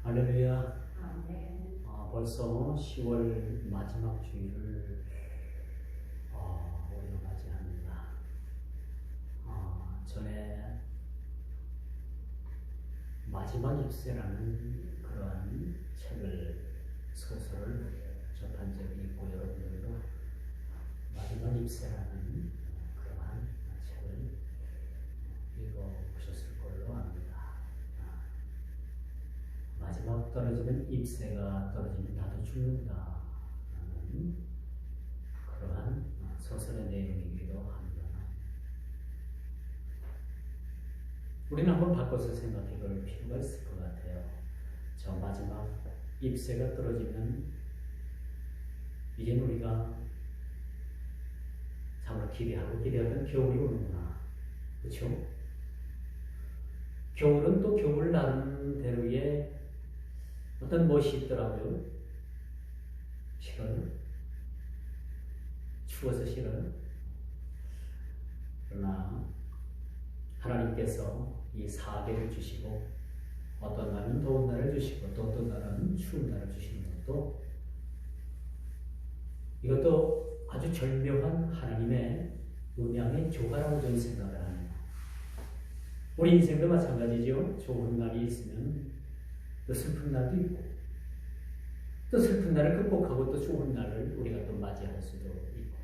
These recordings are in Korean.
할렐루야. 아멘. 벌써 10월 마지막 주일을 우리가 맞이합니다. 전에 마지막 입세라는 그러한 소설을 접한 적이 있고, 여러분들도 마지막 입세라는 그러한 책을 읽어보셨을 걸로 압니다. 마지막 떨어지는 잎새가 떨어지면 나도 죽는다 라는 그러한 소설의 내용이기도 합니다. 우리는 한번 바꿔서 생각해 볼 필요가 있을 것 같아요. 저 마지막 잎새가 떨어지면 이제 우리가 참으로 기대하던 겨울이 오는구나. 그렇죠? 겨울은 또 겨울 나름대로의 어떤 멋이 있더라고요. 싫어요? 추워서 싫어요? 그러나 하나님께서 이 사계를 주시고 어떤 날은 더운 날을 주시고 또 어떤 날은 추운 날을 주시는 것도, 이것도 아주 절묘한 하나님의 음양의 조화라고 저는 생각을 합니다. 우리 인생도 마찬가지죠. 좋은 날이 있으면 또 슬픈 날도 있고, 또 슬픈 날을 극복하고 또 좋은 날을 우리가 또 맞이할 수도 있고,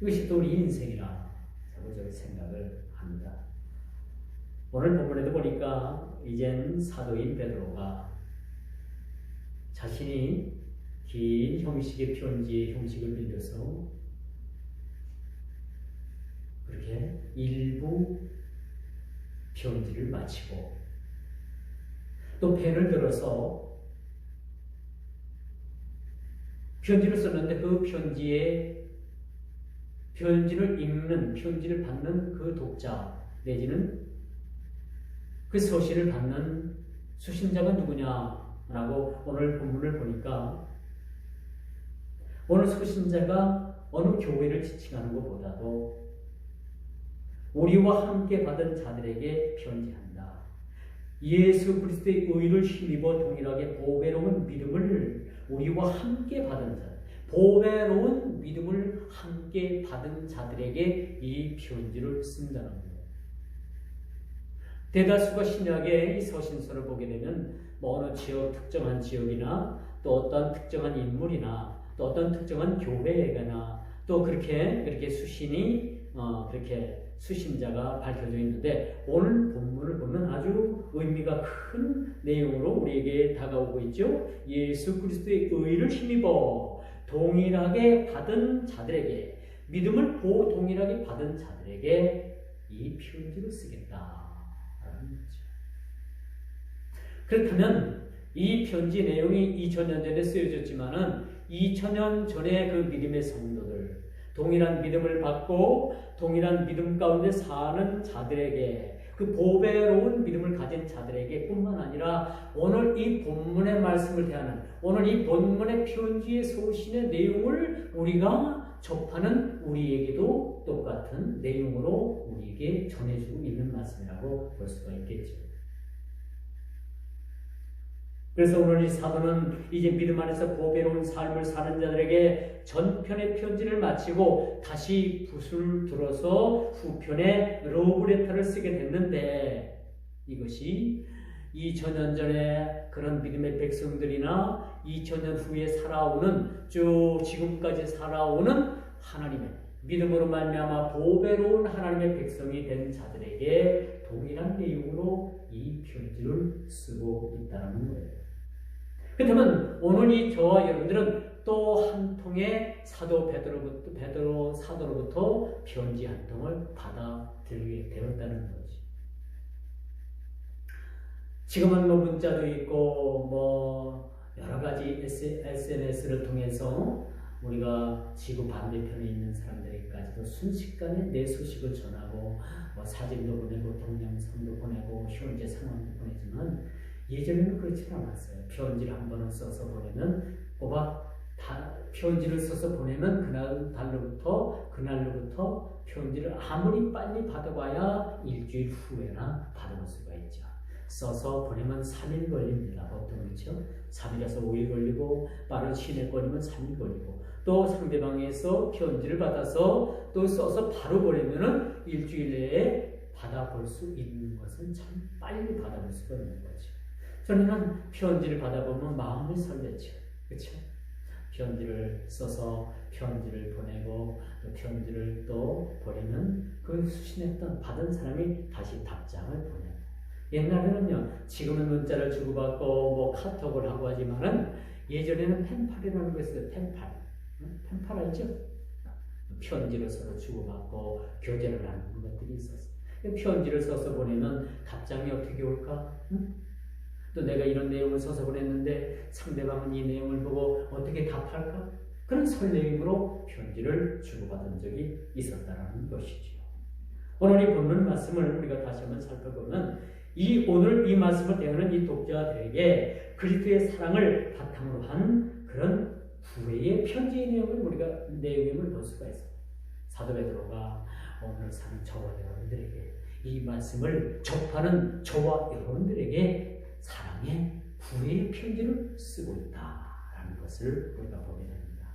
이것이 또 우리 인생이라 저는 생각을 합니다. 오늘 본문에도 보니까 이젠 사도인 베드로가 자신이 긴 형식의 편지의 형식을 빌려서 그렇게 일부 편지를 마치고 또 펜을 들어서 편지를 썼는데 그 편지를 읽는, 편지를 받는 그 독자 내지는 그 서신을 받는 수신자가 누구냐라고 오늘 본문을 보니까, 오늘 수신자가 어느 교회를 지칭하는 것보다도 우리와 함께 받은 자들에게 편지한다. 예수 그리스도의 의를 힘입어 동일하게 보배로운 믿음을 우리와 함께 받은 자, 보배로운 믿음을 함께 받은 자들에게 이 편지를 쓴다는 거예요. 대다수가 신약의 이 서신서를 보게 되면 어느 특정한 지역이나 또 어떤 특정한 인물이나 또 어떤 특정한 교회에나 또 그렇게 수신이 그렇게 수신자가 밝혀져 있는데, 오늘 본문을 보면 아주 의미가 큰 내용으로 우리에게 다가오고 있죠. 예수 그리스도의 의를 힘입어 동일하게 받은 자들에게, 믿음을 동일하게 받은 자들에게 이 편지를 쓰겠다라는 거죠. 그렇다면 이 편지 내용이 2000년 전에 쓰여졌지만은 2000년 전에 그 믿음의 성도들, 동일한 믿음을 받고 동일한 믿음 가운데 사는 자들에게, 그 보배로운 믿음을 가진 자들에게 뿐만 아니라 오늘 이 본문의 말씀을 대하는, 오늘 이 본문의 편지의 소신의 내용을 우리가 접하는 우리에게도 똑같은 내용으로 우리에게 전해주고 있는 말씀이라고 볼 수가 있겠죠. 그래서 오늘 이 사도는 이제 믿음 안에서 보배로운 삶을 사는 자들에게 전편의 편지를 마치고 다시 붓을 들어서 후편에 러브레터를 쓰게 됐는데, 이것이 2000년 전에 그런 믿음의 백성들이나 2000년 후에 살아오는, 쭉 지금까지 살아오는 하나님의 믿음으로 말미암아 보배로운 하나님의 백성이 된 자들에게 동일한 내용으로 이 편지를 쓰고 있다는 거예요. 그렇다면 오늘 저와 여러분들은 또 한 통의 사도 베드로 사도로부터 편지 한 통을 받아들이게 되었다는 거지. 지금은 문자도 있고 여러 가지 SNS를 통해서 우리가 지구 반대편에 있는 사람들에게까지도 순식간에 내 소식을 전하고 사진도 보내고 동영상도 보내고 현재 상황도 보내지만, 예전에는 그렇지 않았어요. 편지를 한 번은 써서 보내면 편지를 써서 보내면 그날로부터 편지를 아무리 빨리 받아봐야 일주일 후에나 받아볼 수가 있죠. 써서 보내면 3일 걸립니다. 보통 그렇죠? 3일에서 5일 걸리고 빠른 시내 걸리면 3일 걸리고 또 상대방에서 편지를 받아서 또 써서 바로 보내면은 일주일 내에 받아볼 수 있는 것은 참 빨리 받아볼 수가 있는 거죠. 저는 편지를 받아보면 마음이 설레죠. 그렇죠? 편지를 써서 편지를 보내고 또 편지를 또 보내면 그 수신했던 받은 사람이 다시 답장을 보내고 옛날에는요 지금은 문자를 주고받고 뭐 카톡을 하고 하지만은 예전에는 펜팔이라는 거 있어요. 펜팔 알죠? 편지를 서로 주고받고 교제를 나누는 것들이 있었어요. 편지를 써서 보내면 답장이 어떻게 올까? 응? 또 내가 이런 내용을 써서 보냈는데 상대방은 이 내용을 보고 어떻게 답할까? 그런 설레임으로 편지를 주고받은 적이 있었다는 것이죠. 오늘 이 본문 말씀을 우리가 다시 한번 살펴보면 오늘 이 말씀을 대하는 이 독자들에게 그리스도의 사랑을 바탕으로 한 그런 구애의 편지의 내용을 우리가 내용을 볼 수가 있어요. 사도 베드로가 오늘 사는 저와 여러분들에게 이 말씀을 접하는 저와 여러분들에게 사랑의 구애의 편지를 쓰고 있다라는 것을 우리가 보게 됩니다.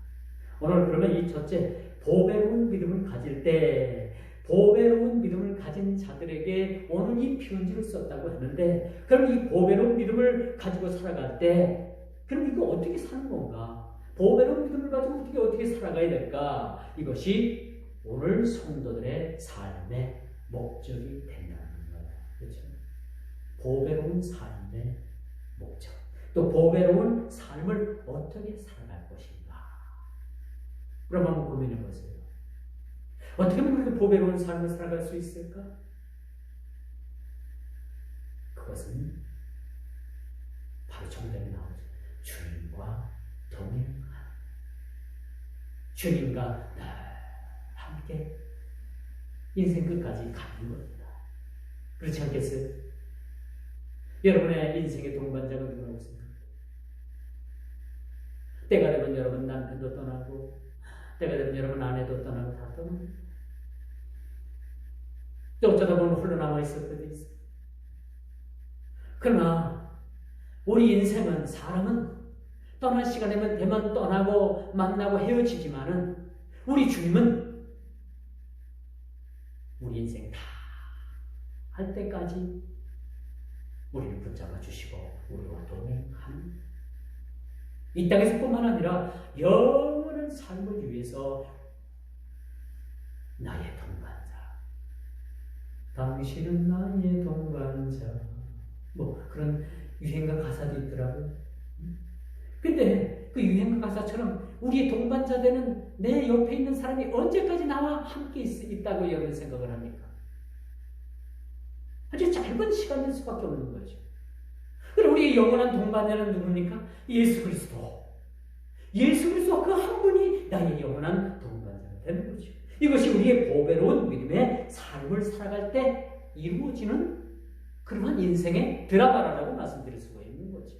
오늘 그러면 이 첫째 보배로운 믿음을 가질 때 보배로운 믿음을 가진 자들에게 오늘 이 편지를 썼다고 했는데 그럼 이 보배로운 믿음을 가지고 살아갈 때 그럼 이거 어떻게 사는 건가? 보배로운 믿음을 가지고 어떻게 살아가야 될까? 이것이 오늘 성도들의 삶의 목적이 된다는 거예요. 그렇죠? 보배로운 삶의 목적. 또 보배로운 삶을 어떻게 살아갈 것인가. 그럼 한번 고민해 보세요. 어떻게 하면 그렇게 보배로운 삶을 살아갈 수 있을까? 그것은 바로 정답이 나오죠. 주님과 동행하는 주님과 늘 함께 인생 끝까지 가는 겁니다. 그렇지 않겠어요? 여러분의 인생의 동반자가 누구라고 생각해요? 때가 되면 여러분 남편도 떠나고 때가 되면 여러분 아내도 떠나고 다 떠납니다. 또 어쩌다 보면 홀로 남아있을 때도 있어요. 그러나 우리 인생은 사람은 떠날 시간이면 되면 떠나고 만나고 헤어지지만은 우리 주님은 우리 인생 다 할 때까지 우리를 붙잡아 주시고 우리와 동행하는 이 땅에서 뿐만 아니라 영원한 삶을 위해서 나의 동반자 당신은 나의 동반자 뭐 그런 유행가 가사도 있더라고요. 근데 그 유행가 가사처럼 우리의 동반자 되는 내 옆에 있는 사람이 언제까지 나와 함께 있다고 여러분 생각을 합니까? 아주 짧은 시간일 수밖에 없는 거죠. 그럼 우리의 영원한 동반자는 누굽니까? 예수 그리스도. 예수 그리스도 그 한 분이 나의 영원한 동반자가 되는 거죠. 이것이 우리의 보배로운 믿음의 삶을 살아갈 때 이루어지는 그러한 인생의 드라마라고 말씀드릴 수가 있는 거죠.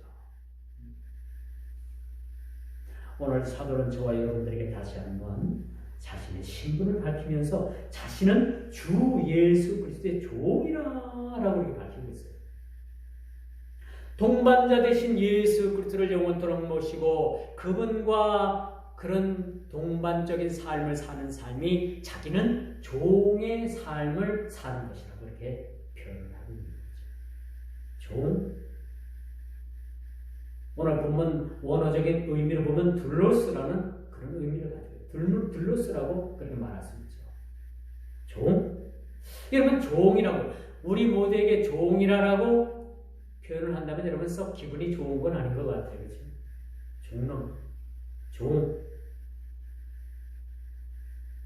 오늘 사도는 저와 여러분들에게 다시 한번 자신의 신분을 밝히면서 자신은 주 예수 그리스도의 종이라라고 이렇게 밝히고 있어요. 동반자 되신 예수 그리스도를 영원토록 모시고 그분과 그런 동반적인 삶을 사는 삶이 자기는 종의 삶을 사는 것이라고 이렇게 표현을 하고 있는 거죠. 종. 오늘 본문 원어적인 의미를 보면 둘로스라는 그런 의미를 가지고 둘로스라고 그렇게 말할 수 있죠. 종. 여러분 종이라고 우리 모두에게 종이라고 표현을 한다면 여러분 썩 기분이 좋은 건 아닌 것 같아요. 그렇죠? 종놈. 종.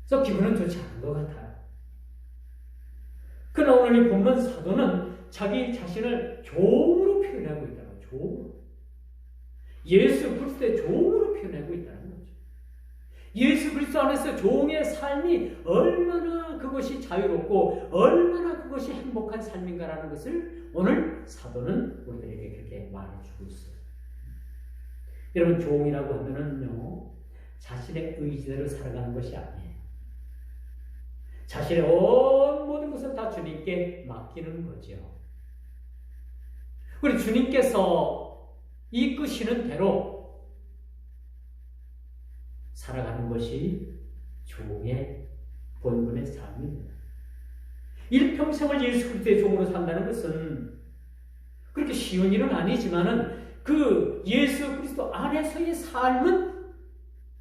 썩 기분은 좋지 않은 것 같아요. 그러나 오늘 이 본문 사도는 자기 자신을 종으로 표현하고 있다는 거죠. 종으로. 예수 그리스도의 종으로 표현하고 있다는 거죠. 예수 그리스도 안에서 종의 삶이 얼마나 그것이 자유롭고 얼마나 그것이 행복한 삶인가라는 것을 오늘 사도는 우리들에게 그렇게 말해주고 있어요. 여러분 종이라고 하면은요 자신의 의지대로 살아가는 것이 아니에요. 자신의 온 모든 것을 다 주님께 맡기는 거죠. 우리 주님께서 이끄시는 대로 살아가는 것이 종의 본분의 삶입니다. 일평생을 예수 그리스도의 종으로 산다는 것은 그렇게 쉬운 일은 아니지만은 그 예수 그리스도 안에서의 삶은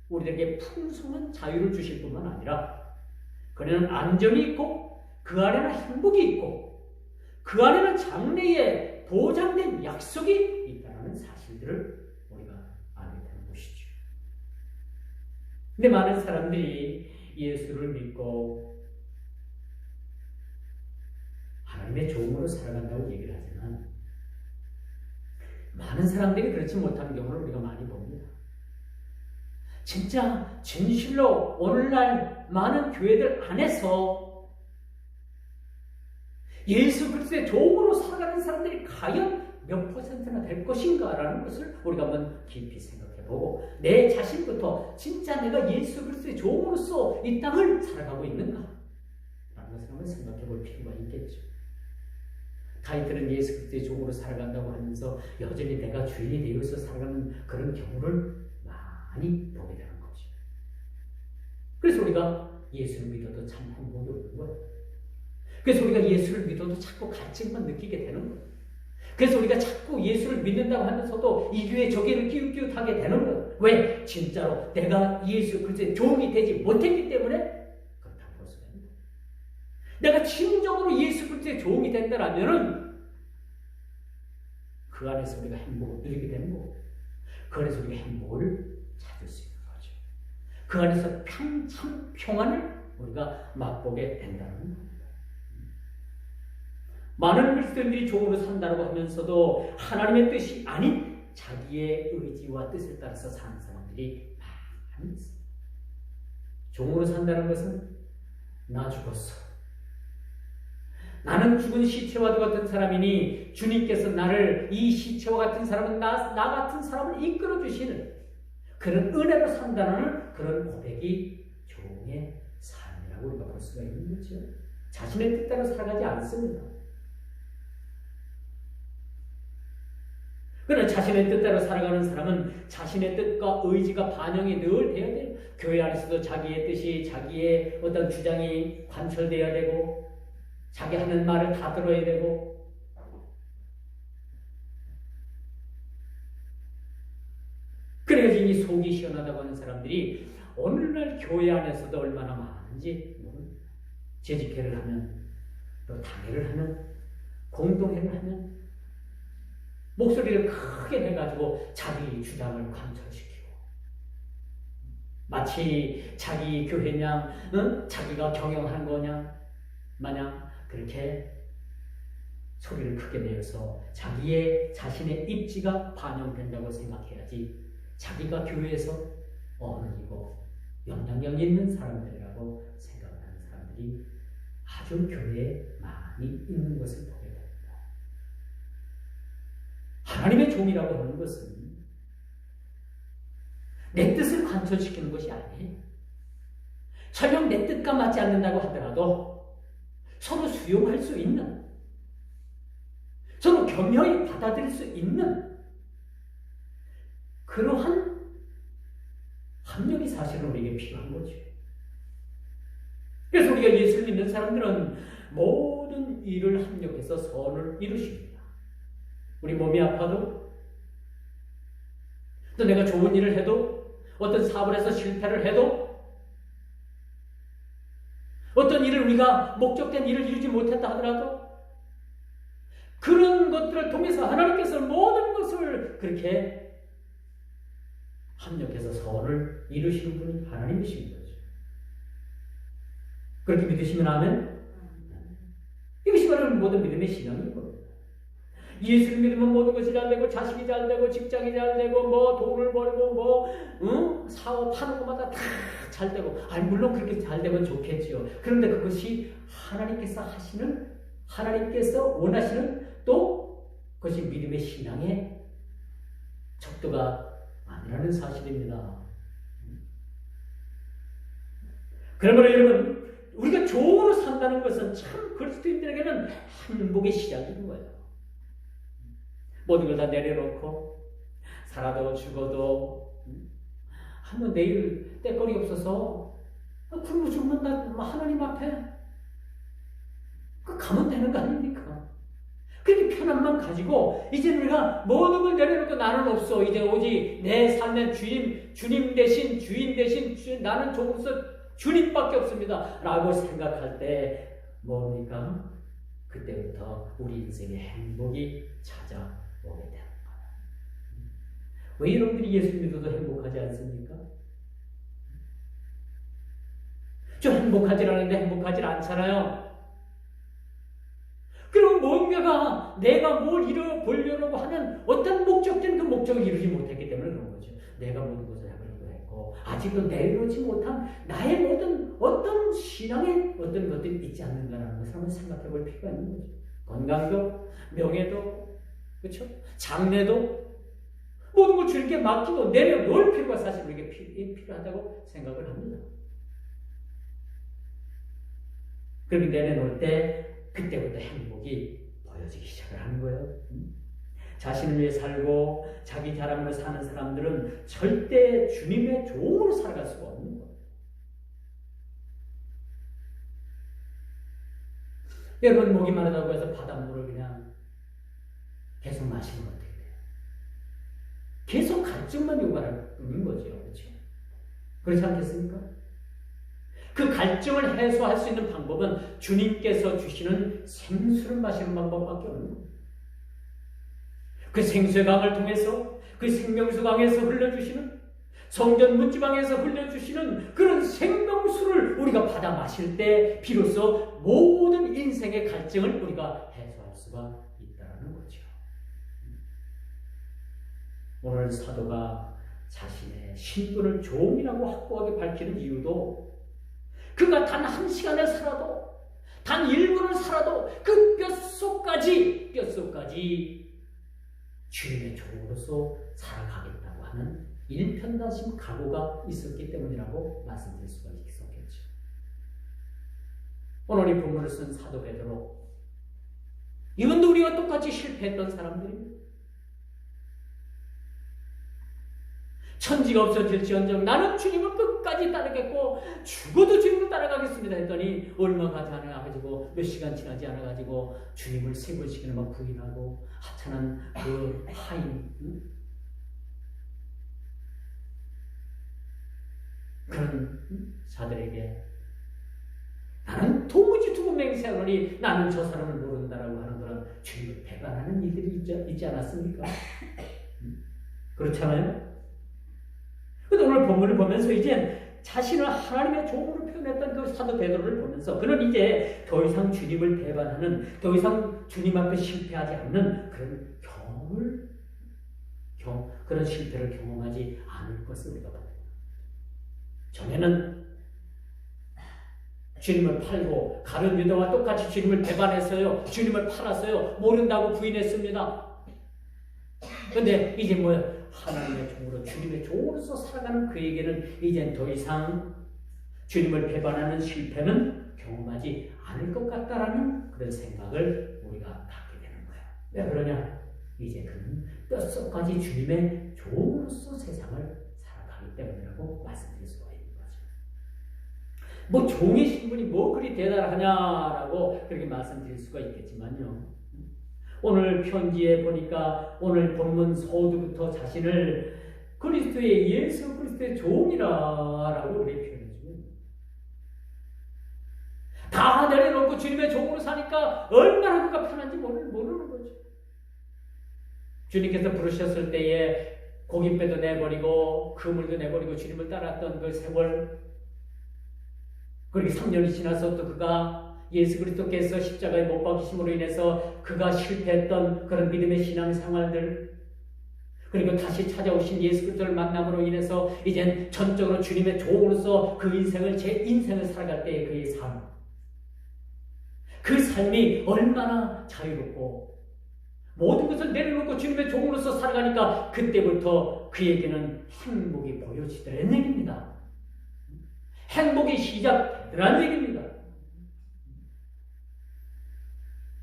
우리에게 풍성한 자유를 주실 뿐만 아니라 그에는 안전이 있고 그 안에는 행복이 있고 그 안에는 장래에 보장된 약속이 있다는 사실들을 우리가 알게 되는 것이죠. 근데 많은 사람들이 예수를 믿고 하나님의 종으로 살아간다고 얘기를 하지만 많은 사람들이 그렇지 못하는 경우를 우리가 많이 봅니다. 진짜 진실로 오늘날 많은 교회들 안에서 예수 그리스도의 종으로 살아가는 사람들이 과연 몇 퍼센트나 될 것인가라는 것을 우리가 한번 깊이 생각해보고 내 자신부터 진짜 내가 예수 그리스도의 종으로서 이 땅을 살아가고 있는가 라는 것을 한번 생각해볼 필요가 있겠죠. 다윗은 예수 그리스도의 종으로 살아간다고 하면서 여전히 내가 주인이 되어서 살아가는 그런 경우를 많이 보게 되는 거죠. 그래서 우리가 예수를 믿어도 참 행복이 없는 거예요. 그래서 우리가 예수를 믿어도 자꾸 갈증만 느끼게 되는 거예요. 그래서 우리가 자꾸 예수를 믿는다고 하면서도 이 교회 저 교회를 끼웃끼웃하게 되는 거예요. 왜? 진짜로 내가 예수 그리스도의 종이 되지 못했기 때문에 그렇다고 볼 수가 있는 거예요. 내가 진정으로 예수 그리스도의 종이 된다라면은 그 안에서 우리가 행복을 누리게 되는 거고 그 안에서 우리가 행복을 찾을 수 있는 거죠. 그 안에서 참 평안을 우리가 맛보게 된다는 겁니다. 많은 그리스도인들이 종으로 산다고 하면서도 하나님의 뜻이 아닌 자기의 의지와 뜻을 따라서 사는 사람들이 많이 있습니다. 종으로 산다는 것은 나 죽었어. 나는 죽은 시체와도 같은 사람이니 주님께서 나를 이 시체와 같은 사람은 나 같은 사람을 이끌어 주시는 그런 은혜로 산다는 그런 고백이 종의 삶이라고 우리가 볼 수가 있는 거죠. 자신의 뜻대로 살아가지 않습니다. 그러나 자신의 뜻대로 살아가는 사람은 자신의 뜻과 의지가 반영이 늘 돼야 돼요. 교회 안에서도 자기의 뜻이 자기의 어떤 주장이 관철돼야 되고 자기 하는 말을 다 들어야 되고 그래야지 이 속이 시원하다고 하는 사람들이 오늘날 교회 안에서도 얼마나 많은지 재직회를 하면 또 당회를 하면 공동회를 하면 목소리를 크게 내가지고 자기 주장을 관철시키고 마치 자기 교회냐 자기가 경영한 거냐 마냥 그렇게 소리를 크게 내어서 자신의 입지가 반영된다고 생각해야지 자기가 교회에서 어른이고 영향력 있는 사람들이라고 생각하는 사람들이 아주 교회에 많이 있는 것을 보게 됩니다. 하나님의 종이라고 하는 것은 내 뜻을 관철시키는 것이 아니에요. 설령 내 뜻과 맞지 않는다고 하더라도 서로 수용할 수 있는, 서로 겸허히 받아들일 수 있는 그러한 합력이 사실은 우리에게 필요한 거죠. 그래서 우리가 예수를 믿는 사람들은 모든 일을 합력해서 선을 이루십니다. 우리 몸이 아파도 또 내가 좋은 일을 해도 어떤 사업을 해서 실패를 해도 어떤 일을 우리가 목적된 일을 이루지 못했다 하더라도 그런 것들을 통해서 하나님께서 모든 것을 그렇게 합력해서 선을 이루시는 분이 하나님이신 거죠. 그렇게 믿으시면 아멘? 이것이 바로 모든 믿음의 신앙인 겁니다. 예수를 믿으면 모든 것이 잘 되고 자식이 잘 되고 직장이 잘 되고 뭐 돈을 벌고 사업하는 것마다 다 잘 되고 물론 그렇게 잘 되면 좋겠지요. 그런데 그것이 하나님께서 원하시는 또 그것이 믿음의 신앙의 척도가 아니라는 사실입니다. 그러므로 여러분 우리가 종으로 산다는 것은 참 그리스도인들에게는 행복의 시작인 거예요. 모든 걸 다 내려놓고 살아도 죽어도 한번 내일 때거리 없어서 굶어 죽으면 나 하나님 앞에 가면 되는 거 아닙니까? 그렇게 편안만 가지고 이제 우리가 모든 걸 내려놓고 나는 없어. 이제 오직 내 삶의 주님 대신 주인 대신 나는 조금서 주님밖에 없습니다. 라고 생각할 때 뭡니까? 그때부터 우리 인생의 행복이 찾아오게 되는 거예요. 왜 여러분들이 예수 믿어도 행복하지 않습니까? 좀 행복하지 않은데 행복하지 않잖아요. 그럼 뭔가가 내가 뭘 이뤄보려고 하는 어떤 목적된 그 목적을 이루지 못했기 때문에 그런 거죠. 내가 모든 것을 하려고 했고 아직도 내려오지 못한 나의 모든 어떤 신앙의 어떤 것들이 있지 않는가라는 것을 한번 생각해 볼 필요가 있는 거죠. 건강도, 명예도, 그렇죠? 장래도 모든 걸 주님께 맡기고 내려놓을 필요가 사실 우리에게 필요하다고 생각을 합니다. 그렇게 내려놓을 때 그때부터 행복이 보여지기 시작을 하는 거예요. 자신을 위해 살고 자기 자랑으로 사는 사람들은 절대 주님의 종으로 살아갈 수가 없는 거예요. 여러분 목이 마르다고 해서 바닷물을 그냥 계속 마시면 어떻게 돼요? 계속 갈증만 요구하는 거죠. 그렇죠? 그렇지 않겠습니까? 그 갈증을 해소할 수 있는 방법은 주님께서 주시는 생수를 마시는 방법밖에 없는 거예요. 그 생수의 강을 통해서 그 생명수 강에서 흘려주시는 성전 문지방에서 흘려주시는 그런 생명수를 우리가 받아 마실 때 비로소 모든 인생의 갈증을 우리가 해소할 수가 있다는 거죠. 오늘 사도가 자신의 신분을 종이라고 확고하게 밝히는 이유도 그가 단 한 시간을 살아도 단 1분을 살아도 그 뼛속까지 주님의 종으로서 살아가겠다고 하는 일편단심 각오가 있었기 때문이라고 말씀드릴 수가 있었겠죠. 오늘 이 본문을 쓴 사도 베드로, 이분도 우리와 똑같이 실패했던 사람들입니다. 천지가 없어질지언정 나는 주님을 끝까지 따르겠고 죽어도 주님을 따라가겠습니다 했더니 얼마 가지 않아가지고 몇 시간 지나지 않아가지고 주님을 3번씩이나 막 부인하고 하찮은 그 하인, 그런 자들에게 나는 도무지 두고 맹세하노니 나는 저 사람을 모른다라고 하는 그런 주님을 배반하는 일들이 있지 않았습니까? 그렇잖아요? 근데 오늘 본문을 보면서 이제 자신을 하나님의 종으로 표현했던 그 사도 베드로를 보면서 그는 이제 더 이상 주님을 배반하는, 더 이상 주님 앞에 실패하지 않는 그런 그런 실패를 경험하지 않을 것을 우리가 봐요. 전에는 주님을 팔고 가룟 유다와 똑같이 주님을 배반했어요. 주님을 팔았어요. 모른다고 부인했습니다. 근데 이제 뭐야? 하나님의 종으로 주님의 종으로서 살아가는 그에게는 이젠 더 이상 주님을 배반하는 실패는 경험하지 않을 것 같다라는 그런 생각을 우리가 갖게 되는 거예요. 왜 그러냐? 이제 그는 뼛속까지 주님의 종으로서 세상을 살아가기 때문이라고 말씀드릴 수가 있는 거죠. 뭐 종의 신분이 뭐 그리 대단하냐라고 그렇게 말씀드릴 수가 있겠지만요. 오늘 편지에 보니까 오늘 본문 서두부터 자신을 그리스도의 예수 그리스도의 종이라고 우리 표현해주면 다 내려놓고 주님의 종으로 사니까 얼마나 그가 편한지 모르는 거죠. 주님께서 부르셨을 때에 고깃배도 내버리고 그물도 내버리고 주님을 따랐던 그 세월, 그리고 3년이 지나서 또 그가 예수 그리스도께서 십자가에 못 박히심으로 인해서 그가 실패했던 그런 믿음의 신앙생활들, 그리고 다시 찾아오신 예수 그리스도를 만남으로 인해서 이젠 전적으로 주님의 종으로서 그 인생을, 제 인생을 살아갈 때의 그의 삶, 그 삶이 얼마나 자유롭고 모든 것을 내려놓고 주님의 종으로서 살아가니까 그때부터 그에게는 행복이 보여지더라는 얘기입니다. 행복이 시작되더라는 얘기입니다.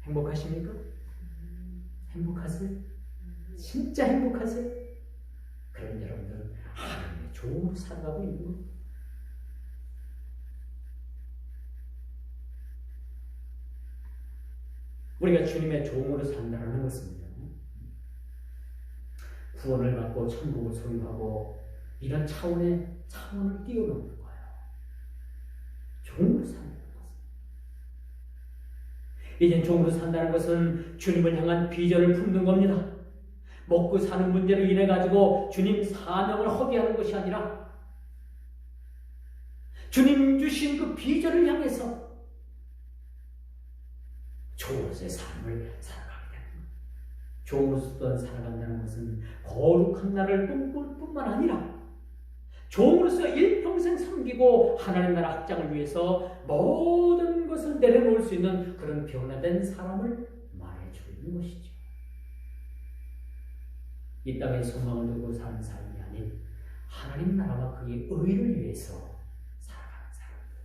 행복하십니까? 행복하세요? 진짜 행복하세요? 그럼 여러분들은 하나님의 종으로 살아가고 있는 겁니다. 우리가 주님의 종으로 산다는 것은요, 구원을 받고 천국을 소유하고 이런 차원을 뛰어넘는 거예요. 종으로 산다는 것은. 이젠 종으로 산다는 것은 주님을 향한 비전을 품는 겁니다. 먹고 사는 문제로 인해 가지고 주님 사명을 허비하는 것이 아니라 주님 주신 그 비전을 향해서 종으로서의 삶을 살아가게 되는 거예요. 종으로서 살아간다는 것은 거룩한 나라를 꿈꿀 뿐만 아니라 종으로서 일평생 섬기고 하나님 나라 확장을 위해서 모든 것을 내려놓을 수 있는 그런 변화된 사람을 말해주고 있는 것이죠. 이 땅에 소망을 두고 사는 삶이 아닌 하나님 나라와 그의 의를 위해서 살아가는 사람들,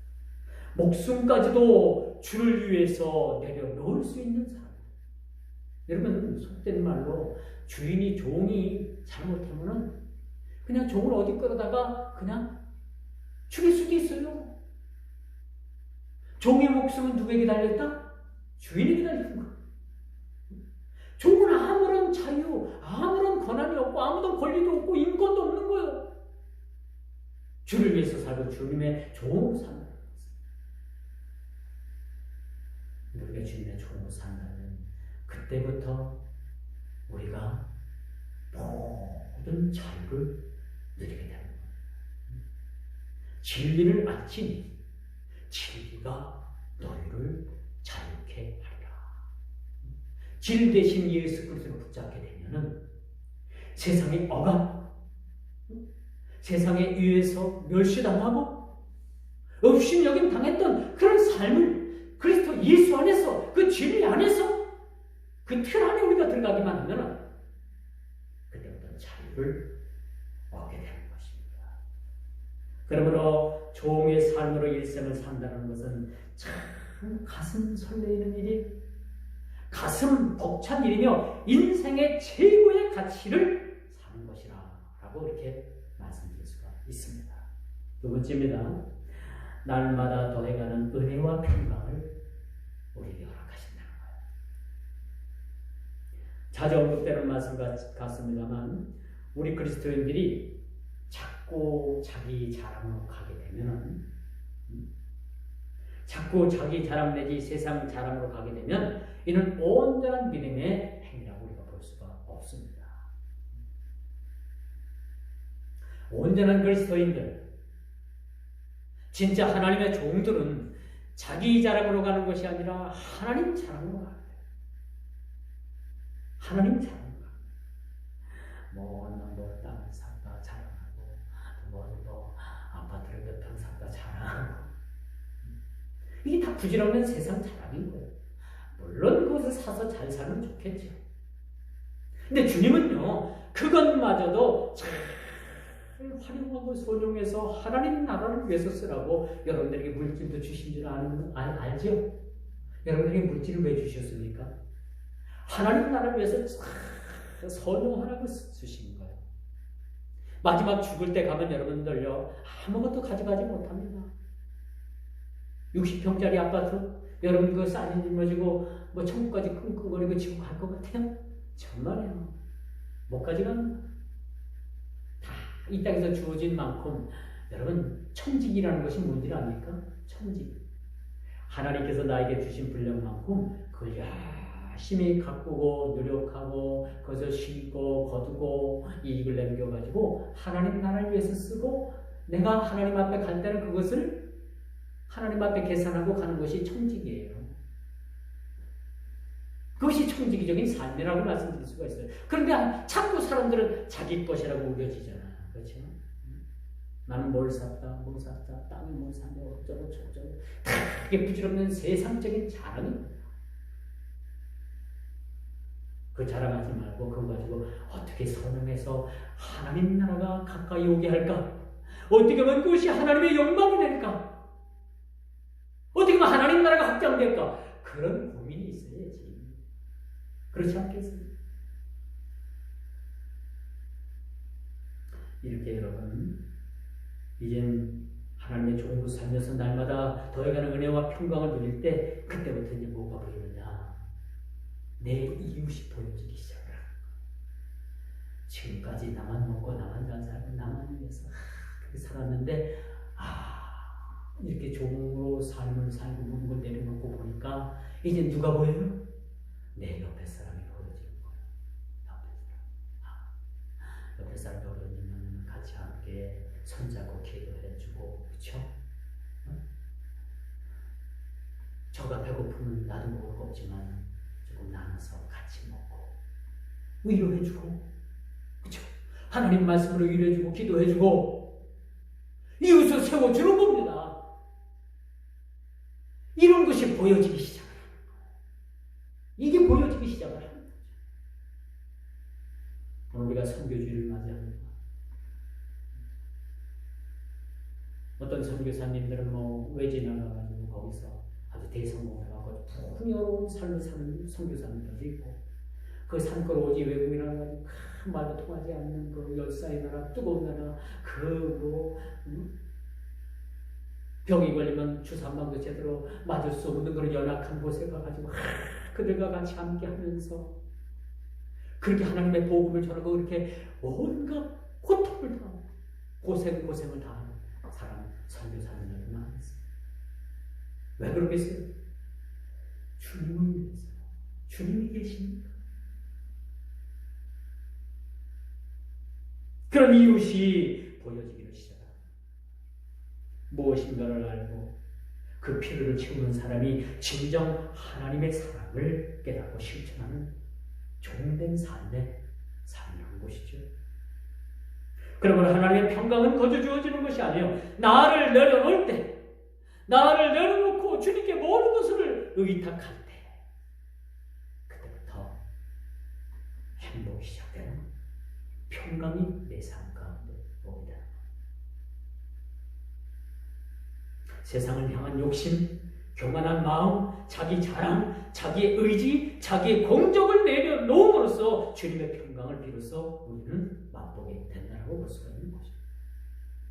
목숨까지도 주를 위해서 내려놓을 수 있는 사람. 여러분, 속된 말로 주인이 종이 잘못하면은 그냥 종을 어디 끌어다가 그냥 죽일 수도 있어요. 종의 목숨은 누구에게 달렸다? 주인에게 달린 거예요. 종은 아무런 자유, 아무런 권한이 없고 아무런 권리도 없고 인권도 없는 거예요. 주를 위해서 살고 주님의 종으로 산다는 것은. 우리가 주님의 종으로 산다면 그때부터 우리가 모든 자유를 누리게 되는 거예요. 진리를 알지니 진리가 너희를 자유케 하리라. 진 대신 예수 그리스도를 붙잡게 되면은 세상의 억압, 세상에 의해서 멸시당하고 업신여김 당했던 그런 삶을 그리스도 예수 안에서, 그 진리 안에서 그 틀 안에 우리가 들어가기만 하면 그때부터 자유를 얻게 되는 것입니다. 그러므로 종의 삶으로 일생을 산다는 것은 참 가슴 설레이는 일이, 가슴 벅찬 일이며 인생의 최고의 가치를 사는 것이라고 이렇게 말씀드릴 수가 있습니다. 두 번째입니다. 날마다 더해가는 은혜와 평강을 우리에게 허락하신다는 거예요. 자주 언급되는 말씀 같습니다만 우리 그리스도인들이 자꾸 자기 자랑으로 가게 되면, 자꾸 자기 자랑 내지 세상 자랑으로 가게 되면 이는 온전한 믿음의 행위라고 우리가 볼 수가 없습니다. 온전한 그리스도인들, 진짜 하나님의 종들은 자기 자랑으로 가는 것이 아니라 하나님 자랑으로 가는 거예요. 하나님 자랑으로 가는 거예요. 뭐 땅을 샀다 자랑하고, 뭐 아파트를 몇 평 샀다 자랑하고, 이게 다 부질없는 세상 자랑인 거예요. 물론 그것을 사서 잘 살면 좋겠죠. 근데 주님은요, 그것마저도 잘 활용하고 선용해서 하나님 나라를 위해서 쓰라고 여러분들에게 물질도 주신 줄 알죠? 여러분들에게 물질을 왜 주셨습니까? 하나님 나라를 위해서 잘 선용하라고 주신 거예요. 마지막 죽을 때 가면 여러분들요, 아무것도 가져가지 못합니다. 60평짜리 아파트, 여러분 그거 싸게 짊어지고 뭐 천국까지 끙끙거리고 지고 갈 것 같아요? 정말이에요. 못 가져갑니다. 다 이 땅에서 주어진 만큼, 여러분 천직이라는 것이 뭔지 압니까? 천직. 하나님께서 나에게 주신 분량만큼 그걸 열심히 가꾸고 노력하고 거기서 심고 거두고 이익을 남겨가지고 하나님 나라를 위해서 쓰고, 내가 하나님 앞에 갈 때는 그것을 하나님 앞에 계산하고 가는 것이 천직이에요. 그것이 천직적인 삶이라고 말씀드릴 수가 있어요. 그런데 자꾸 사람들은 자기 것이라고 우겨지잖아. 그렇죠? 나는 뭘 샀다, 땅에 뭘 샀다, 어쩌고 저쩌고. 다 그게 부질없는 세상적인 자랑입니다. 그 자랑하지 말고 그거 가지고 어떻게 선용해서 하나님 나라가 가까이 오게 할까? 어떻게 하면 그것이 하나님의 영광이 될까? 어떻게 하면 하나님 나라가 확장될까? 그런 고민이 있어야지. 그렇지 않겠습니까? 이렇게 여러분, 이젠 하나님의 종으로 살면서 날마다 더해가는 은혜와 평강을 누릴 때 그때부터 이제 뭐가 보이느냐? 내 이웃이 보여지기 시작을 하는 거예요. 지금까지 나만 먹고 나만 잘 살고 나만 위해서 그렇게 살았는데 이렇게 종으로 삶을 살고 모든 걸 내려놓고 보니까 이제 누가 보여요? 내 옆에 사람이 보여지는 거예요. 옆에 사람이 보여지면 같이 함께 손잡고 기도해주고, 그렇죠? 저가 배고프면 나도 먹을 거 없지만 조금 나눠서 같이 먹고 위로해주고, 그렇죠? 하나님 말씀으로 위로해주고 기도해주고 이웃을 세워주는 겁니다. 이런 것이 보여지기 시작을 하는 거예요. 이게 보여지기 시작을 하는 거죠. 오늘 우리가 선교주의를 맞이합니다. 어떤 선교사님들은 외지 나가가지고 거기서 아주 대성공을 해가지고 풍요로운 삶을 사는 선교사님들도 있고, 그 산골 오지 외국인 와가지고 말도 통하지 않는 그 열사의 나라, 뜨거운 나라, 병이 걸리면 주사망도 제대로 맞을 수 없는 그런 연약한 곳에 가가지고 그들과 같이 함께 하면서 그렇게 하나님의 복음을 전하고 그렇게 온갖 고통을 다 고생을 다 하는 사람 선교사님들이 많았어요. 왜 그러겠어요? 주님을 위해서. 주님이 계십니다. 그런 이웃이 보여지기를 시작합니다. 무엇인가를 알고 그 필요를 채우는 사람이 진정 하나님의 사랑을 깨닫고 실천하는 종된 삶의 삶이라는 것이죠. 그러면 하나님의 평강은 거저 주어지는 것이 아니에요. 나를 내려놓을 때, 나를 내려놓고 주님께 모든 것을 의탁할 때, 그때부터 행복이 시작되는 평강이 내 삶 가운데 옵니다. 세상을 향한 욕심, 교만한 마음, 자기 자랑, 자기의 의지, 자기의 공적을 내려놓음으로써 주님의 평강을 비로소 우리는 맛보게 된다고 볼 수가 있는 거죠.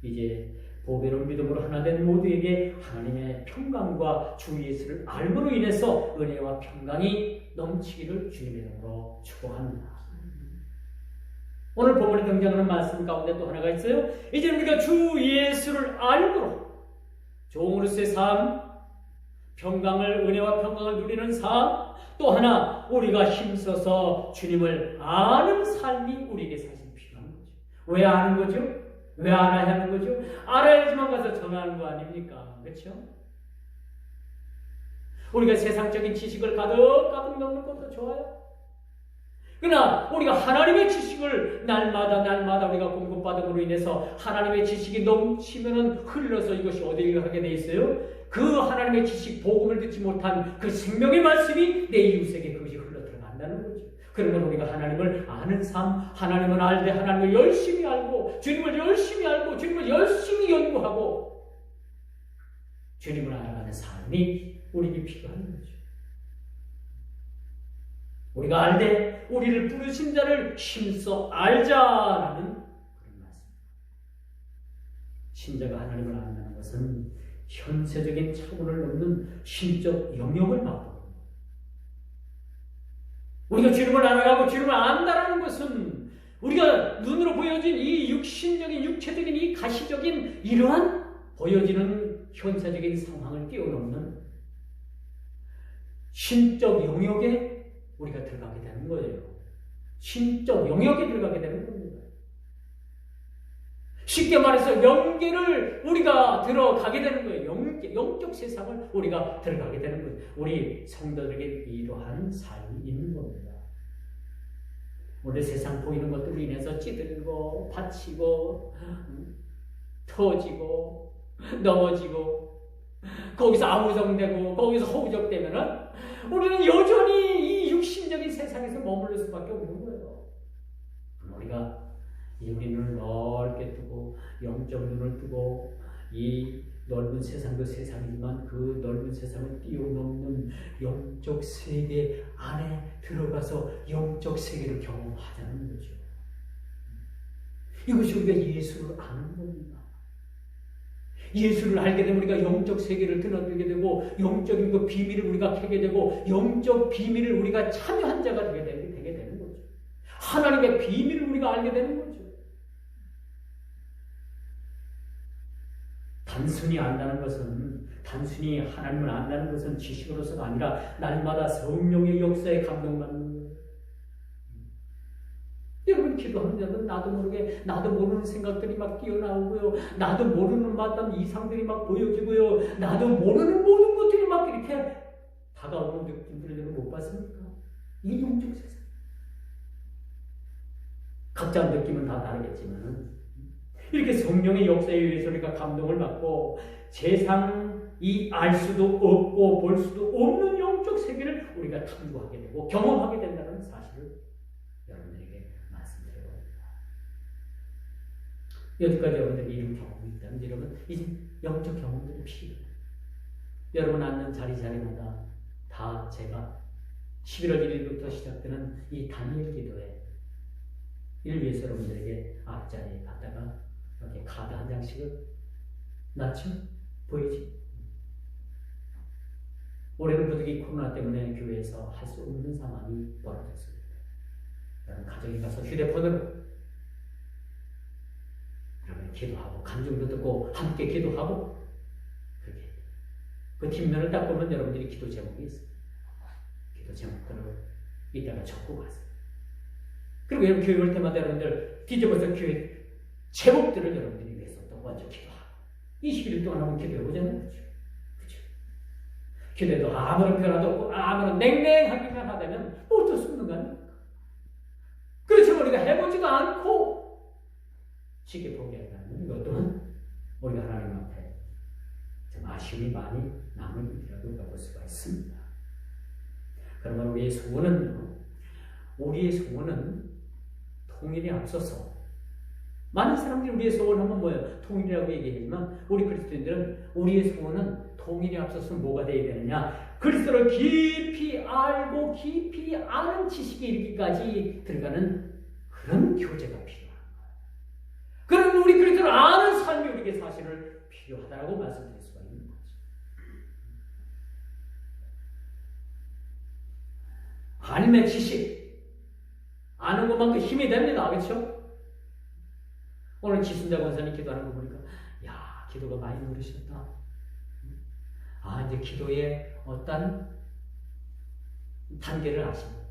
이제 보배로운 믿음으로 하나 된 모두에게 하나님의 평강과 주 예수를 알므로 인해서 은혜와 평강이 넘치기를 주님의 이름으로 축복합니다. 오늘 본문에 등장하는 말씀 가운데 또 하나가 있어요. 이제 우리가 주 예수를 알므로 종으로서의 삶, 은혜와 평강을 누리는 삶, 또 하나 우리가 힘써서 주님을 아는 삶이 우리에게 사실 필요한 거죠. 왜 아는 거죠? 왜 알아야 하는 거죠? 알아야지만 가서 전하는 거 아닙니까? 그렇죠? 우리가 세상적인 지식을 가득 넣는 것도 좋아요. 그러나 우리가 하나님의 지식을 날마다 우리가 공급받음으로 인해서 하나님의 지식이 넘치면은 흘러서 이것이 어디를 가게 돼 있어요? 그 하나님의 지식, 복음을 듣지 못한 그 생명의 말씀이 내 이웃에게 그것이 흘러 들어간다는 거죠. 그러면 우리가 하나님을 아는 삶, 하나님을 알되 하나님을 열심히 알고 주님을 열심히 알고 주님을 열심히 연구하고 주님을 알아가는 삶이 우리에게 필요한 거죠. 우리가 알되 우리를 부르신 자를 힘써 알자라는 그런 말씀. 신자가 하나님을 안다는 것은 현세적인 차원을 넘는 신적 영역을 맛보는 것. 우리가 주님을 알아가고 주님을 안다라는 것은 우리가 눈으로 보여진 이 육신적인, 육체적인, 이 가시적인 이러한 보여지는 현세적인 상황을 뛰어넘는 신적 영역에 우리가 들어가게 되는 거예요. 신적 영역에 들어가게 되는 겁니다. 쉽게 말해서 영계를 우리가 들어가게 되는 거예요. 영적 세상을 우리가 들어가게 되는 거예요. 우리 성도들에게 이러한 삶이 있는 겁니다. 오늘 세상 보이는 것들로 인해서 찌들고 다치고 터지고 넘어지고 거기서 아우성되고 거기서 허우적되면은 우리는 여전히 이 육신적인 세상에서 머무를 수밖에 없는 거예요. 우리가 이 우리 눈을 넓게 뜨고 영적 눈을 뜨고 이 넓은 세상도 세상이지만 그 넓은 세상을 뛰어넘는 영적 세계 안에 들어가서 영적 세계를 경험하자는 거죠. 이것이 우리가 예수를 아는 겁니다. 예수를 알게 되면 우리가 영적 세계를 드나들게 되고 영적인 그 비밀을 우리가 캐게 되고 영적 비밀을 우리가 참여한 자가 되게 되는 거죠. 하나님의 비밀을 우리가 알게 되는 거죠. 단순히 안다는 것은 단순히 하나님을 안다는 것은 지식으로서가 아니라 날마다 성령의 역사에 감동받는 거예요. 여러분 기도하는 자는 나도 모르게 나도 모르는 생각들이 막 뛰어나오고요. 나도 모르는 마땅 이상들이 막 보여지고요. 나도 모르는 모든 것들이 막 이렇게 다가오는 느낌들을 여러분 못 봤습니까? 이 영적 세상. 각자 느낌은 다 다르겠지만 이렇게 성령의 역사에 의해서 우리가 감동을 받고 세상이 알 수도 없고 볼 수도 없는 영적 세계를 우리가 탐구하게 되고 경험하게 된다는 사실을 여러분들에게 말씀드려봅니다. 여기까지 여러분들이 이런 경험이 있다면 여러분 이 영적 경험들이 필요해요. 여러분 앉는 자리마다 다 제가 11월 1일부터 시작되는 이 다니엘 기도회 이를 위해서 여러분들에게 앞자리에 갔다가 이렇게 카드 한 장씩을 놨죠? 보이지? 올해는 부득이 코로나 때문에 교회에서 할 수 없는 상황이 벌어졌습니다. 여러분 가정에 가서 휴대폰으로 여러분 기도하고 간증도 듣고 함께 기도하고 그렇게 그 뒷면을 딱 보면 여러분들이 기도 제목이 있어요. 기도 제목들을 이따가 적고 가세요. 그리고 여러분 교회 올 때마다 여러분들 뒤집어서 교회 제목들을 여러분들이 위해서 또 먼저 기도하고 21일 동안 한번 기도해보자는 거죠. 그죠? 기도해도 아무런 변화도 없고 아무런 냉랭하기만 하다면 어쩔 수 없는 거 아닙니까? 그렇지만 우리가 해보지도 않고 쉽게 포기한다면 이것 또한 우리가 하나님 앞에 좀 아쉬움이 많이 남은 일이라고 우리가 볼 수가 있습니다. 그러면 우리의 소원은 통일에 앞서서 많은 사람들이 우리의 소원하면 뭐예요? 통일이라고 얘기하지만 우리 그리스도인들은 우리의 소원은 통일에 앞서서 뭐가 되어야 되느냐? 그리스도를 깊이 알고 깊이 아는 지식에 이르기까지 들어가는 그런 교제가 필요한 거예요. 그런 우리 그리스도를 아는 삶이 우리에게 사실을 필요하다고 말씀드릴 수가 있는 거죠. 하나님의 지식 아는 것만큼 힘이 됩니다. 그렇죠? 오늘 지순자 권사님 기도하는 거 보니까 야 기도가 많이 누르셨다. 이제 기도의 어떤 단계를 아십니다.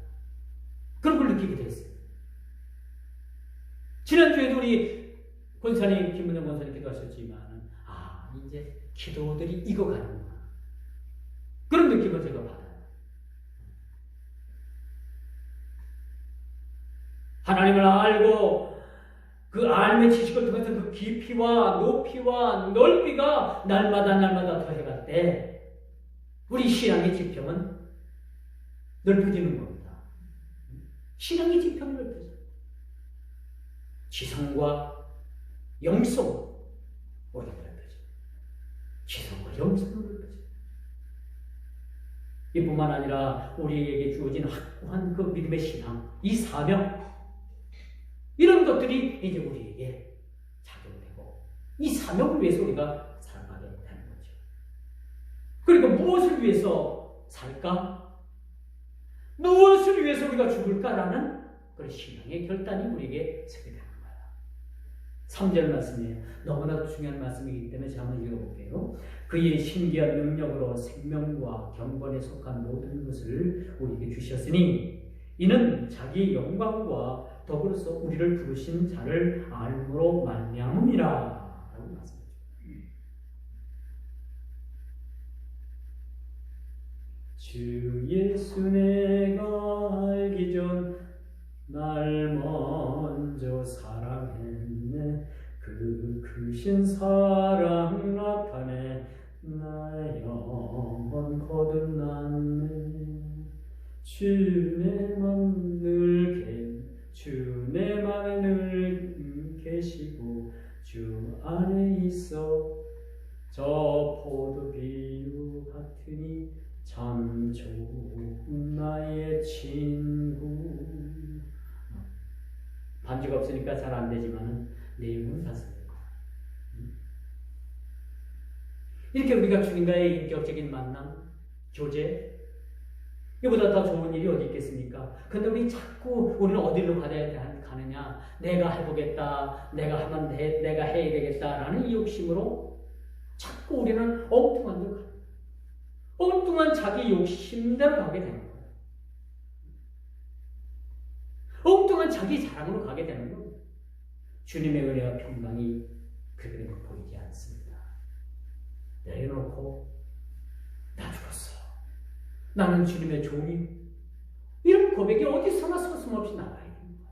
그런 걸 느끼게 됐어요. 지난주에도 우리 권사님 김문영 권사님 기도하셨지만 이제 기도들이 익어가는구나. 그런 느낌을 제가 받아요. 하나님을 알고 그 알의 지식을 통해서 그 깊이와 높이와 넓이가 날마다 더해갈 때 우리 신앙의 지평은 넓어지는 겁니다. 신앙의 지평이 넓어져요. 지성과 영성 우리가 넓어져요. 지성과 영성은 넓어져요. 이뿐만 아니라 우리에게 주어진 확고한 그 믿음의 신앙, 이 사명 이런 것들이 이제 우리에게 작용되고 이 사명을 위해서 우리가 살아가게 되는 거죠. 그러니까 무엇을 위해서 살까? 무엇을 위해서 우리가 죽을까라는 그런 신앙의 결단이 우리에게 서게 되는 거예요. 3절 말씀이에요. 너무나도 중요한 말씀이기 때문에 제가 한번 읽어볼게요. 그의 신기한 능력으로 생명과 경건에 속한 모든 것을 우리에게 주셨으니 이는 자기 영광과 더불어서 우리를 부르신 자를 알므로 말미암음이라 라고 말씀하죠. 주 예수 내가 알기 전 날 먼저 사랑했네. 그 크신 사랑 나타내 나 영원 거듭났네. 주 내 맘에 늘 계시고 주 안에 있어 저 포도비유 같으니 참 좋은 나의 친구. 반주가 없으니까 잘 안 되지만 내용은 같습니다. 이렇게 우리가 주님과의 인격적인 만남, 교제, 이보다 더 좋은 일이 어디 있겠습니까? 근데 우리 자꾸 우리는 어디로 가느냐? 내가 해보겠다, 내가 하면 돼, 내가 해야 되겠다라는 이 욕심으로 자꾸 우리는 엉뚱한 데로 가요. 엉뚱한 자기 욕심대로 가게 되는 거예요. 엉뚱한 자기 자랑으로 가게 되는 거예요. 주님의 은혜와 평강이 그들에게 보이지 않습니다. 내려놓고 나 죽었어. 나는 주님의 종이. 이런 고백이 어디서나 서슴없이 나와야 됩니다.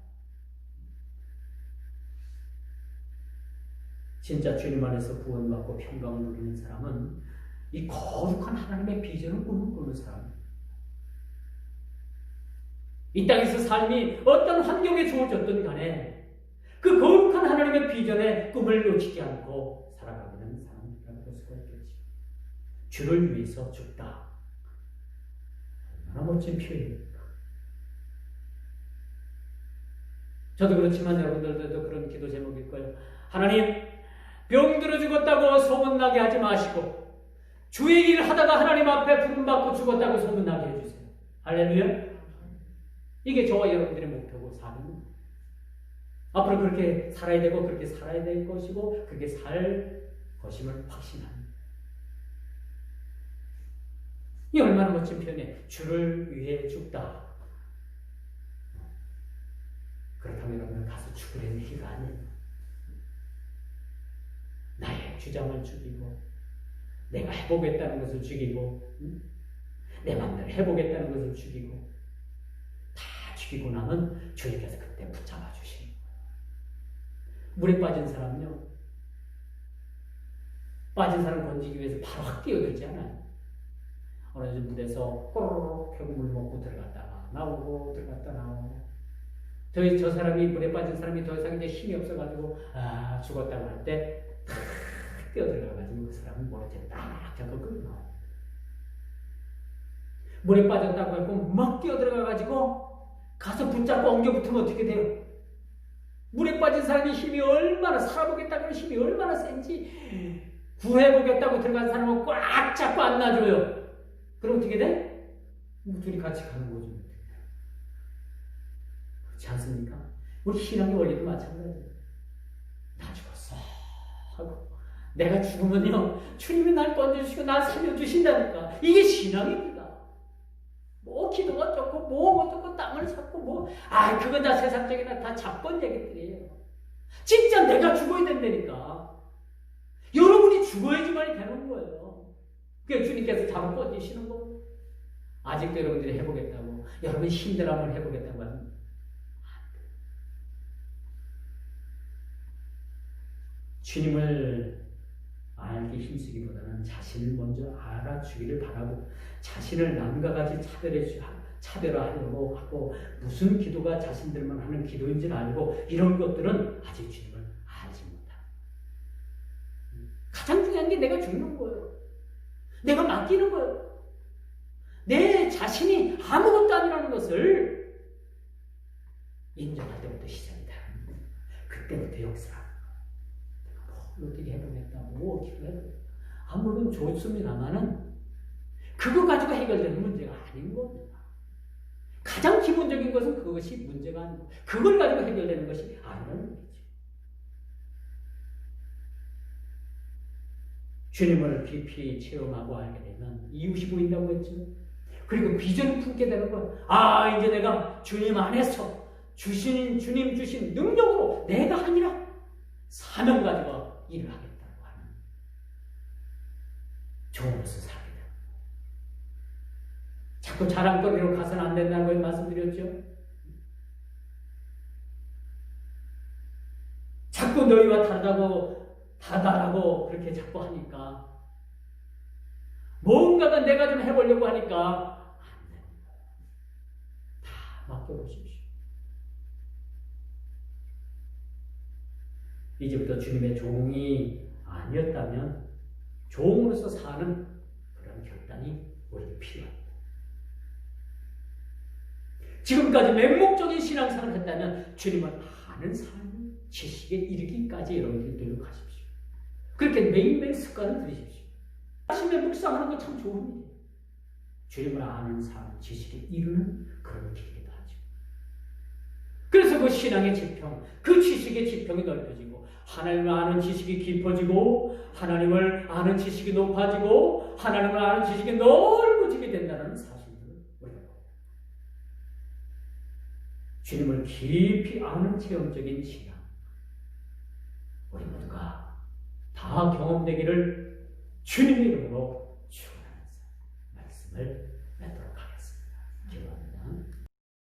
진짜 주님 안에서 구원받고 평강을 누리는 사람은 이 거룩한 하나님의 비전을 꾸는 사람입니다. 이 땅에서 삶이 어떤 환경에 주어졌든 간에 그 거룩한 하나님의 비전의 꿈을 놓치지 않고 살아가게 되는 사람이라고 볼 수가 있겠죠. 주를 위해서 죽다. 얼마나 멋진 표현입니까? 저도 그렇지만 여러분들도 그런 기도 제목일 거예요. 하나님, 병들어 죽었다고 소문나게 하지 마시고 주의 일을 하다가 하나님 앞에 부름받고 죽었다고 소문나게 해주세요. 할렐루야. 이게 저와 여러분들의 목표고 삶입니다. 앞으로 그렇게 살아야 되고 그렇게 살아야 될 것이고 그렇게 살 것임을 확신합니다. 이 얼마나 멋진 표현이에요. 주를 위해 죽다. 그렇다면 여러분 가서 죽으려는 얘기가 아니에요. 나의 주장을 죽이고 내가 해보겠다는 것을 죽이고 내 마음대로 해보겠다는 것을 죽이고 다 죽이고 나면 주님께서 그때 붙잡아 주시는 거예요. 물에 빠진 사람은요, 빠진 사람 건지기 위해서 바로 확 뛰어들지 않아요. 어느 물에서 꼬르륵 하고 물 먹고 들어갔다가 나오고 들어갔다 나오고 저 사람이 물에 빠진 사람이 더 이상 이제 힘이 없어가지고 죽었다고 할 때 탁 뛰어들어가가지고 그 사람은 모래채 딱 잡고 끌고 나와요. 물에 빠졌다고 해서 막 뛰어들어가가지고 가서 붙잡고 엉겨붙으면 어떻게 돼요? 물에 빠진 사람이 힘이 얼마나 살아보겠다고 하는 힘이 얼마나 센지 구해보겠다고 들어간 사람은 꽉 잡고 안 놔줘요. 그럼 어떻게 돼? 둘이 같이 가는 거죠. 그렇지 않습니까? 우리 신앙의 원리도 마찬가지예요. 나 죽었어 하고 내가 죽으면요 주님이 날 건져주시고 날 살려주신다니까. 이게 신앙입니다. 뭐 기도가 어쩌고 뭐 어쩌고 땅을 찾고 그건 다 세상적이나 다 잡번 얘기들이에요. 진짜 내가 죽어야 된다니까. 여러분이 죽어야지만이 되는 거예요. 그게 주님께서 잡아 꺼지시는 거예요. 아직도 여러분들이 해보겠다고, 여러분이 힘들어하면 해보겠다고 하면 주님을 알기 힘쓰기보다는 자신을 먼저 알아주기를 바라고 자신을 남과 같이 차별화하려고 하고 무슨 기도가 자신들만 하는 기도인지를 알고 이런 것들은 아직 주님을 알지 못합니다. 가장 중요한 게 내가 죽는 거예요. 내가 맡기는 거예요. 내 자신이 아무것도 아니라는 것을 인정할 때부터 시작이다. 그때부터 역사하는 거예요. 내가 어떻게 해보겠다, 기도해보겠다. 물론 좋습니다만은 그거 가지고 해결되는 문제가 아닌 겁니다. 가장 기본적인 것은 그것이 문제가 아니고 그걸 가지고 해결되는 것이 아니라는 거죠. 주님을 깊이 체험하고 알게 되면 이웃이 보인다고 했죠. 그리고 비전을 품게 되는 거예요. 이제 내가 주님 안에서 주님 주신 능력으로 내가 아니라 사명 가지고 일을 하겠다고 하는 종으로서 살게 됩니다. 자꾸 자랑거리로 가서는 안 된다는 걸 말씀드렸죠. 자꾸 너희와 다르다고 그렇게 자꾸 하니까 뭔가가 내가 좀 해보려고 하니까 안 됩니다. 다 맡겨보십시오. 이제부터 주님의 종이 아니었다면 종으로서 사는 그런 결단이 우리에게 필요합니다. 지금까지 맹목적인 신앙생활을 했다면 주님을 아는 삶을 지식에 이르기까지 여러분들이 노력하십시오. 그렇게 매일매일 습관을 들이십시오. 아침에 묵상하는 거 참 좋은 일이에요. 주님을 아는 삶, 지식에 이르는 그런 길이기도 하죠. 그래서 그 신앙의 지평, 그 지식의 지평이 넓혀지고 하나님을 아는 지식이 깊어지고 하나님을 아는 지식이 높아지고 하나님을 아는 지식이 넓어지게 된다는 사실을 우리가 봅니다. 주님을 깊이 아는 체험적인 신앙, 우리 모두가 다 경험되기를 주님의 이름으로 축원하면서 말씀을